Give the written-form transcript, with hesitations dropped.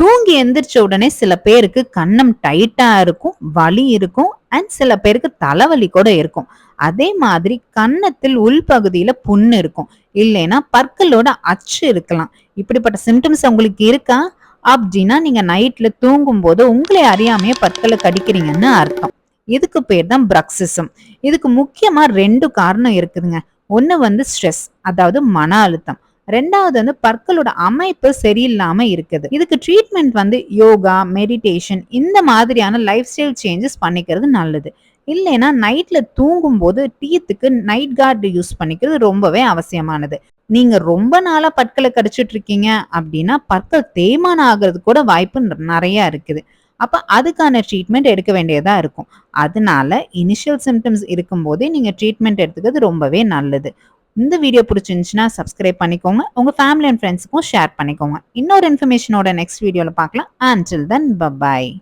தூங்கி எந்திரிச்ச உடனே சில பேருக்கு கன்னம் டைட்டா இருக்கும், வலி இருக்கும் அண்ட் சில பேருக்கு தலைவலி கூட இருக்கும். அதே மாதிரி கன்னத்தில் உள்பகுதியில புண்ணு இருக்கும், இல்லைன்னா பற்களோட அச்சு இருக்கலாம். இப்படிப்பட்ட சிம்டம்ஸ் உங்களுக்கு இருக்கா அப்படின்னா நீங்க நைட்ல தூங்கும் போது உங்களை அறியாமையே பற்களை கடிக்கிறீங்கன்னு அர்த்தம். இதுக்கு பேர் தான் பிரக்சிசம். இதுக்கு முக்கியமா 2 காரணம் இருக்குதுங்க. ஒண்ணு வந்து ஸ்ட்ரெஸ், அதாவது மன அழுத்தம். 2வது வந்து பற்களோட அமைப்பு சரியில்லாம இருக்குது. இதுக்கு ட்ரீட்மெண்ட் வந்து யோகா, மெடிடேஷன் இந்த மாதிரியான லைஃப் ஸ்டைல் சேஞ்சஸ் பண்ணிக்கிறது நல்லது. இல்லைன்னா நைட்ல தூங்கும் போது டீத்துக்கு நைட் கார்டு யூஸ் பண்ணிக்கிறது ரொம்பவே அவசியமானது. நீங்க ரொம்ப நாளா பற்களை கடிச்சிட்டு இருக்கீங்க அப்படின்னா பற்கள் தேய்மானம் ஆகிறது கூட வாய்ப்பு நிறைய இருக்குது. அப்ப அதுக்கான ட்ரீட்மெண்ட் எடுக்க வேண்டியதா இருக்கும். அதனால இனிஷியல் சிம்டம்ஸ் இருக்கும் போதே நீங்க ட்ரீட்மெண்ட் எடுத்துக்கிறது ரொம்பவே நல்லது. இந்த வீடியோ பிடிச்சிருந்துச்சுன்னா சப்ஸ்கிரைப் பண்ணிக்கோங்க. உங்க ஃபேமிலி அண்ட் ஃப்ரெண்ட்ஸுக்கும் ஷேர் பண்ணிக்கோங்க. இன்னொரு இன்ஃபர்மேஷனோட நெக்ஸ்ட் வீடியோல பார்க்கலாம். Until then, bye bye.